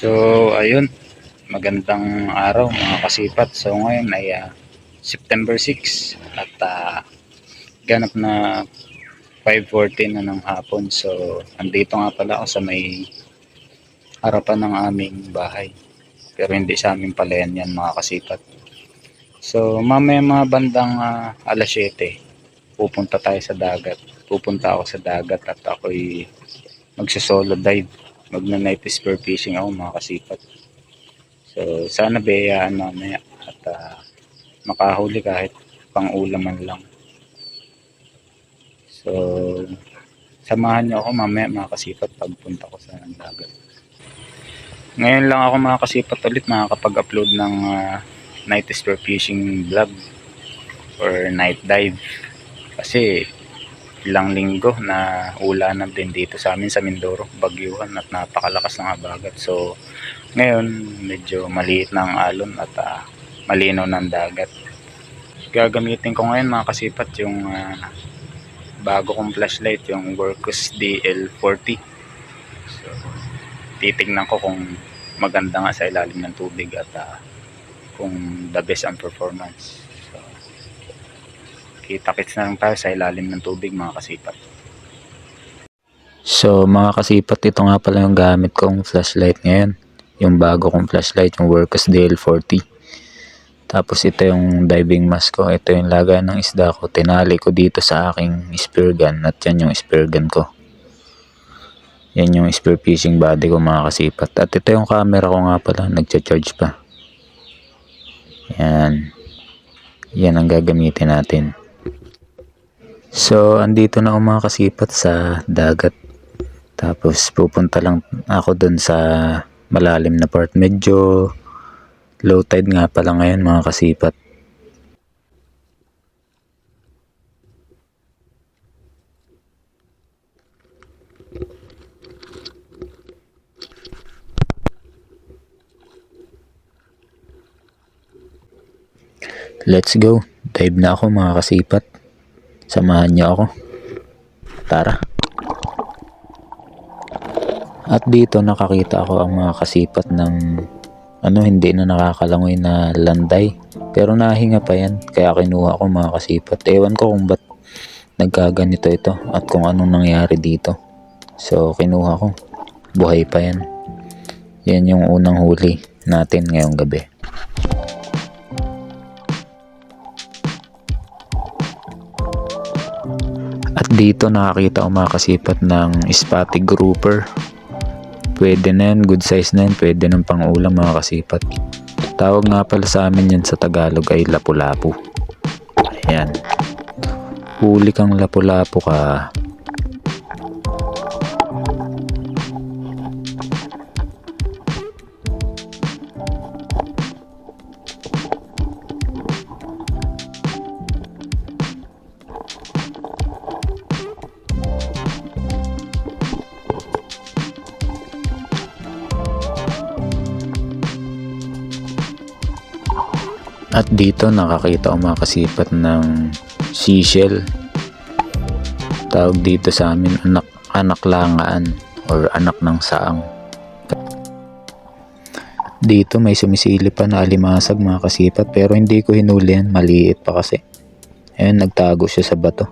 So, ayun, magandang araw mga kasipat. So, ngayon ay September 6 at ganap na 5:14 na ng hapon. So, andito nga pala ako sa may harapan ng aming bahay. Pero hindi sa amin pala yan mga kasipat. So, mamaya mga bandang alas 7, pupunta tayo sa dagat. Pupunta ako sa dagat at ako'y magsa-solo dive. Magna-night spear fishing ako mga kasipat. So, sana biyayaan mamaya at makahuli kahit pang-ulaman lang. So, samahan niyo ako mamaya mga kasipat pagpunta ko sa dagat. Ngayon lang ako mga kasipat ulit makakapag-upload ng night spear fishing vlog or night dive. Kasi ilang linggo na ulanan din dito sa amin sa Mindoro, bagyuhan at napakalakas ng habagat. So, ngayon medyo maliit na ang alon at malinaw ng dagat. Gagamitin ko ngayon mga kasipat yung bago kong flashlight, yung Workus DL40. So, titignan ko kung maganda nga sa ilalim ng tubig at kung the best ang performance. So, kita-kits na lang tayo sa ilalim ng tubig mga kasipat. So mga kasipat, ito nga pala yung gamit kong flashlight ngayon. Yung bago kong flashlight, yung Workus DL40. Tapos ito yung diving mask ko. Ito yung lagay ng isda ko. Tinali ko dito sa aking spear gun. At yan yung spear gun ko. Yan yung spear fishing body ko mga kasipat. At ito yung camera ko nga pala. Nagcha-charge pa. Yan. Yan ang gagamitin natin. So andito na ako mga kasipat sa dagat. Tapos pupunta lang ako dun sa malalim na part. Medyo low tide nga pala ngayon mga kasipat. Let's go. Dive na ako mga kasipat. Samahan niyo ako. Tara. At dito nakakita ako ang mga kasipat ng hindi na nakakalangoy na landay. Pero nahinga pa yan. Kaya kinuha ko mga kasipat. Ewan ko kung ba't nagkaganito ito at kung anong nangyari dito. So kinuha ko. Buhay pa yan. Yan yung unang huli natin ngayong gabi. At dito nakakita ko mga kasipat ng spotted grouper. Pwede na yan, good size na yan, pwede ng pang-ulam mga kasipat. Tawag nga pala sa amin yan sa Tagalog ay lapu-lapu. Ayan. Huli kang lapu-lapu ka. At dito nakakita ko mga kasipat ng seashell. Tawag dito sa amin anak langaan or anak ng saang. Dito may sumisilip pa na alimasag mga kasipat pero hindi ko hinuli yan, maliit pa kasi. Ayan, nagtago siya sa bato.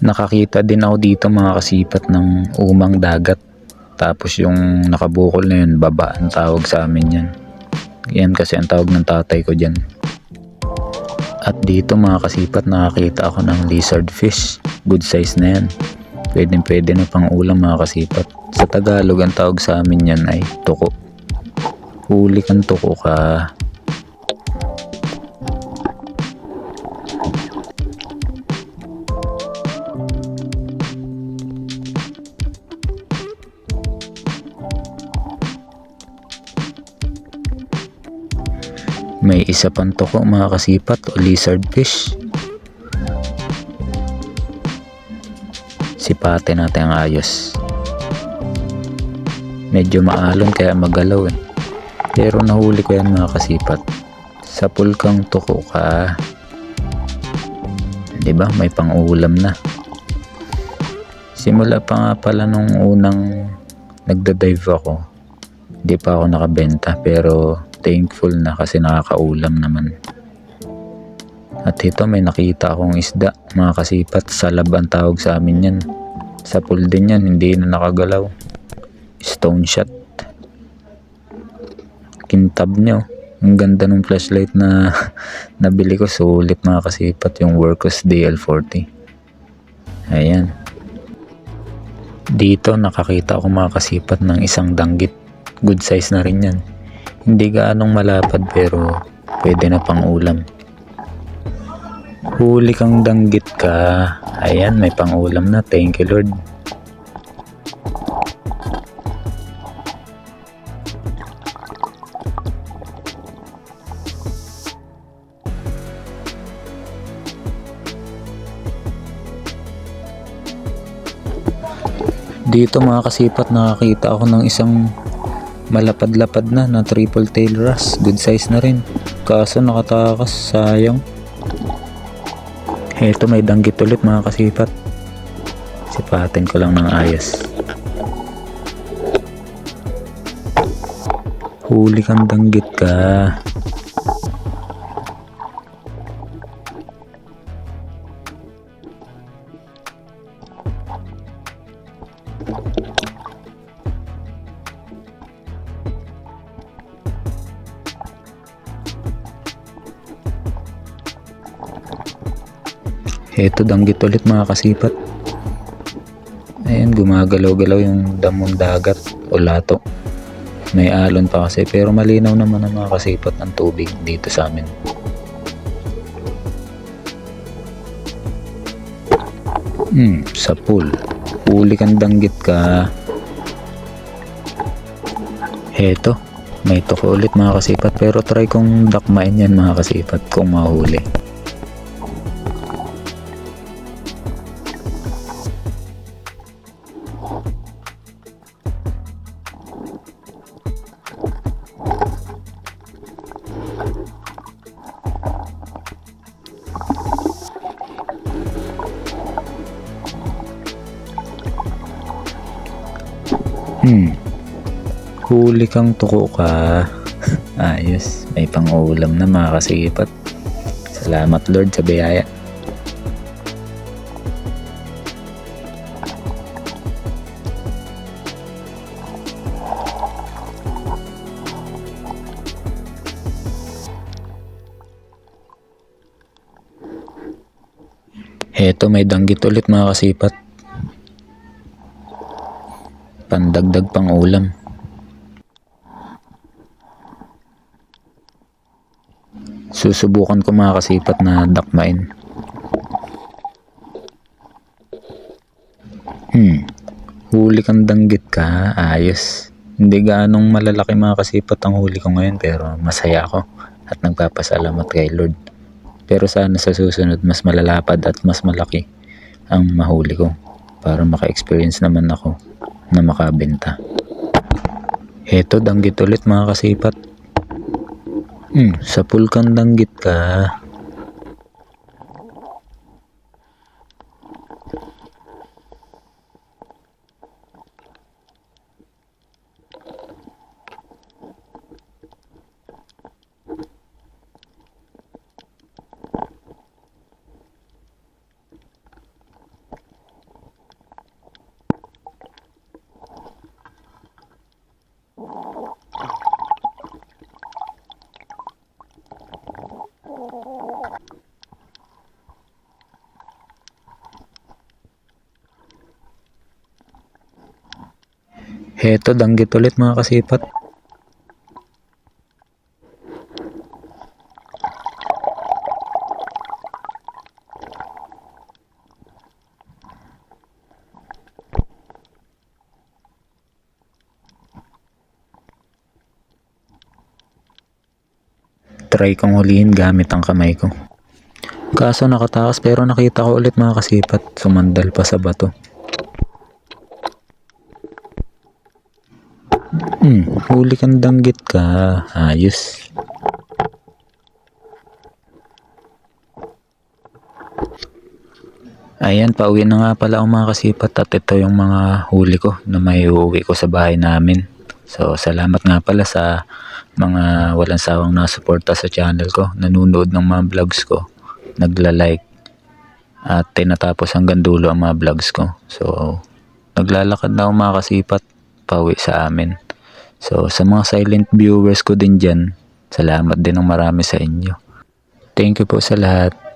Nakakita din ako dito mga kasipat ng umang dagat. Tapos yung nakabukol na yun, baba ang tawag sa amin yan. Yan kasi ang tawag ng tatay ko dyan. At dito mga kasipat nakakita ako ng lizard fish. Good size na yan. Pwede na pang ulam mga kasipat. Sa Tagalog ang tawag sa amin yan ay tuko. Huli kang tuko ka. May isa pang tuko mga kasipat o lizard fish. Sipatin natin ang ayos. Medyo maalon kaya magalaw eh. Pero nahuli ko yan mga kasipat. Sa pulkang tuko ka. Diba? May pang-ulam na. Simula pa nga pala nung unang nagda-dive ako. Hindi pa ako nakabenta pero thankful na kasi nakakaulam naman. At ito may nakita akong isda mga kasipat, salab ang tawag sa amin yan. Sa pool din yan, hindi na nakagalaw. Stone shot. Kintab nyo. Ang ganda ng flashlight na nabili ko, sulit mga kasipat, yung Workos DL40. Ayan. Dito nakakita ako mga kasipat ng isang danggit. Good size na rin yan. Hindi gaanong malapad pero pwede na pang ulam. Huli kang danggit ka. Ayan, may pang ulam na. Thank you Lord. Dito mga kasipat, nakakita ako ng isang malapad-lapad na triple tail wrasse. Good size na rin. Kaso nakatakas, sayang. Heto may danggit ulit mga kasipat. Sipatin ko lang ng ayos. Huli kang danggit ka. Heto danggit ulit mga kasipat. Ayan, gumagalaw-galaw yung damong dagat o lato. May alon pa kasi pero malinaw naman ang mga kasipat ng tubig dito sa amin. Sa pool. Huli kang danggit ka. Heto, may tuko ulit mga kasipat pero try kong dakmain yan mga kasipat kung mahuli. Huli kang tuko ka. Ayos, may pang-ulam na mga kasipat. Salamat Lord sa biyaya. Heto may danggit ulit mga kasipat. Pandagdag pang ulam. Susubukan ko mga kasipat na dakmain. Huli kang danggit ka. Ayos. Hindi gaanong malalaki mga kasipat ang huli ko ngayon pero masaya ako at nagpapasalamat kay Lord. Pero sana sa susunod mas malalapad at mas malaki ang mahuli ko para maka-experience naman ako na makabenta. Heto danggit ulit mga kasipat. Sa pool kang danggit ka. Heto danggit ulit mga kasipat. Try kong hulihin gamit ang kamay ko. Kaso nakatakas pero nakita ko ulit mga kasipat. Sumandal pa sa bato. Huli kang danggit ka. Ayos. Ayan, pauwi na nga pala ako mga kasipat at ito yung mga huli ko na may uuwi ko sa bahay namin. So, salamat nga pala sa mga walang sawang nasuporta sa channel ko, nanonood ng mga vlogs ko, nagla-like at tinatapos hanggang dulo ang mga vlogs ko. So, naglalakad na ako mga kasipat, pauwi sa amin. So, sa mga silent viewers ko din dyan, salamat din ng marami sa inyo. Thank you po sa lahat.